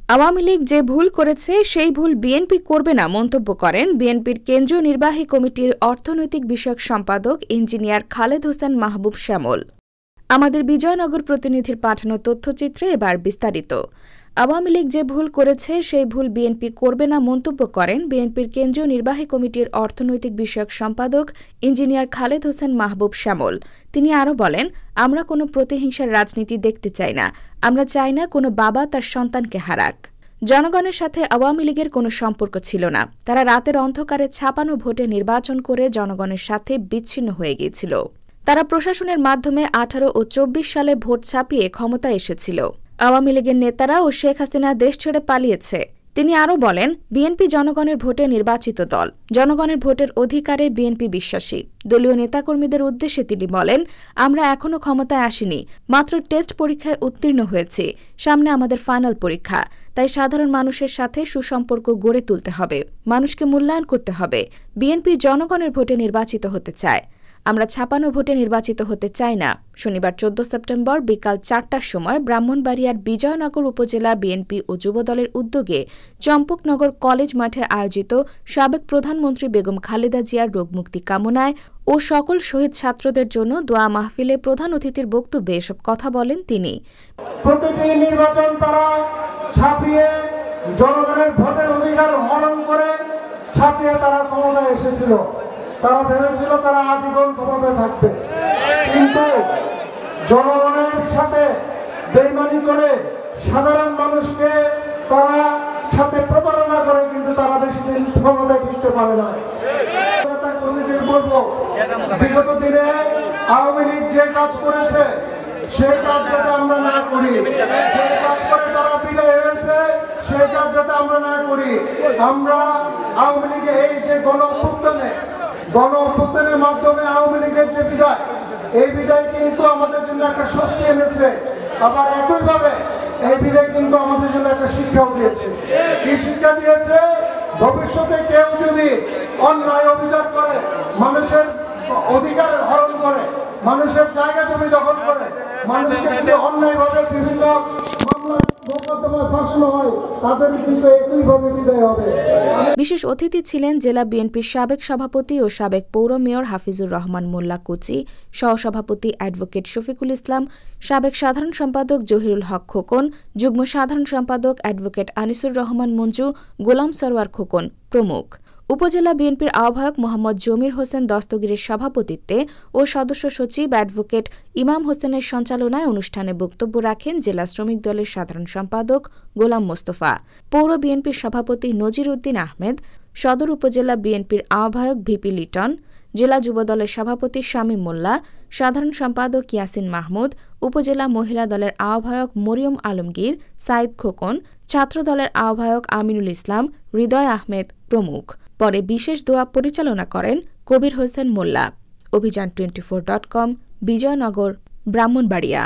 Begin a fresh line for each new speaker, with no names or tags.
আওয়ামী লীগ যে ভুল করেছে সেই ভুল বিএনপি করবে না মন্তব্য করেন বিএনপির কেন্দ্রীয় নির্বাহী কমিটির অর্থনৈতিক বিষয়ক সম্পাদক ইঞ্জিনিয়ার খালেদ হোসেন মাহবুব শ্যামল। আমাদের বিজয়নগর প্রতিনিধির পাঠানো তথ্যচিত্রে এবার বিস্তারিত। আওয়ামী লীগ যে ভুল করেছে সেই ভুল বিএনপি করবে না মন্তব্য করেন বিএনপির কেন্দ্রীয় নির্বাহী কমিটির অর্থনৈতিক বিষয়ক সম্পাদক ইঞ্জিনিয়ার খালেদ হোসেন মাহবুব শ্যামল। তিনি আরও বলেন, আমরা কোনো প্রতিহিংসার রাজনীতি দেখতে চাই না। আমরা চাই না কোনো বাবা তার সন্তানকে হারাক। জনগণের সাথে আওয়ামী লীগের কোনো সম্পর্ক ছিল না। তারা রাতের অন্ধকারে ছাপানো ভোটে নির্বাচন করে জনগণের সাথে বিচ্ছিন্ন হয়ে গিয়েছিল। তারা প্রশাসনের মাধ্যমে 18 ও 24 সালে ভোট ছাপিয়ে ক্ষমতায় এসেছিল। আওয়ামী লীগের নেতারা ও শেখ হাসিনা দেশ ছেড়ে পালিয়েছে। তিনি আরও বলেন, বিএনপি জনগণের ভোটে নির্বাচিত দল। জনগণের ভোটের অধিকারে বিএনপি বিশ্বাসী। দলীয় নেতাকর্মীদের উদ্দেশ্যে তিনি বলেন, আমরা এখনও ক্ষমতায় আসিনি, মাত্র টেস্ট পরীক্ষায় উত্তীর্ণ হয়েছি। সামনে আমাদের ফাইনাল পরীক্ষা। তাই সাধারণ মানুষের সাথে সুসম্পর্ক গড়ে তুলতে হবে, মানুষকে মূল্যায়ন করতে হবে। বিএনপি জনগণের ভোটে নির্বাচিত হতে চায়। আমরা ছাপানো ভোটে নির্বাচিত হতে চাই না। শনিবার 14 সেপ্টেম্বর বিকাল 4টার সময় ব্রাহ্মণবাড়িয়ার বিজয়নগর উপজেলা বিএনপি ও যুবদলের উদ্যোগে চম্পকনগর কলেজ মাঠে আয়োজিত সাবেক প্রধানমন্ত্রী বেগম খালেদা জিয়ার রোগমুক্তি কামনায় ও সকল শহীদ ছাত্রদের জন্য দোয়া মাহফিলে প্রধান অতিথির বক্তব্যে এসব কথা বলেন তিনি।
প্রতিটি নির্বাচন তারা ছাপিয়ে জনগণের ভোটের অধিকার হরণ করে ছাপিয়ে তারা ক্ষমতায় এসেছিল। তারা ভেবেছিল তারা আজীবন ক্ষমতায় থাকবে, কিন্তু জনগণের সাথে বেইমানি করে সাধারণ মানুষকে তারা সাথে প্রতারণা করে কিন্তু তারা বেশি দিন ক্ষমতায় টিকতে পারে না। কমিটির বলবো, বিগত দিনে আওয়ামী লীগ যে কাজ করেছে সেই কাজ যাতে আমরা না করি, যে কাজ করে তারা বিদায় হয়েছে সেই কাজ যাতে আমরা না করি। আমরা আওয়ামী লীগে এই যে গণ অভ্যুত্থানের মাধ্যমে আওয়ামী লীগের যে বিদায়, এই বিদায় কিন্তু আমাদের জন্য একটা স্বস্তি এনেছে। আবার একইভাবে এই বিদায় কিন্তু আমাদের জন্য একটা শিক্ষাও দিয়েছে। কি শিক্ষা দিয়েছে? ভবিষ্যতে কেউ যদি অন্যায় অবিচার করে, মানুষের অধিকার হরণ করে, মানুষের জায়গা জমি দখল করে, মানুষকে যদি অন্যায়ভাবে বিভিন্ন
বিশেষ অতিথি ছিলেন জেলা বিএনপির সাবেক সভাপতি ও সাবেক পৌর মেয়র হাফিজুর রহমান মোল্লা কুচি, সহসভাপতি অ্যাডভোকেট শফিকুল ইসলাম, সাবেক সাধারণ সম্পাদক জহিরুল হক খোকন, যুগ্ম সাধারণ সম্পাদক অ্যাডভোকেট আনিসুর রহমান মঞ্জু, গোলাম সরওয়ার খোকন প্রমুখ। উপজেলা বিএনপির আহ্বায়ক মোহাম্মদ জমির হোসেন দস্তগীরের সভাপতিত্বে ও সদস্য সচিব অ্যাডভোকেট ইমাম হোসেনের সঞ্চালনায় অনুষ্ঠানে বক্তব্য রাখেন জেলা শ্রমিক দলের সাধারণ সম্পাদক গোলাম মোস্তফা, পৌর বিএনপির সভাপতি নজির উদ্দিন আহমেদ, সদর উপজেলা বিএনপির আহ্বায়ক ভিপি লিটন, জেলা যুবদলের সভাপতি শামীম মোল্লা, সাধারণ সম্পাদক ইয়াসিন মাহমুদ, উপজেলা মহিলা দলের আহ্বায়ক মরিয়ম আলমগীর, সাইদ খোকন, ছাত্র দলের আহ্বায়ক আমিনুল ইসলাম, হৃদয় আহমেদ প্রমুখ। পরে বিশেষ দোয়া পরিচালনা করেন কবির হোসেন মোল্লা। অভিযান 24.com, বিজয়নগর, ব্রাহ্মণবাড়িয়া।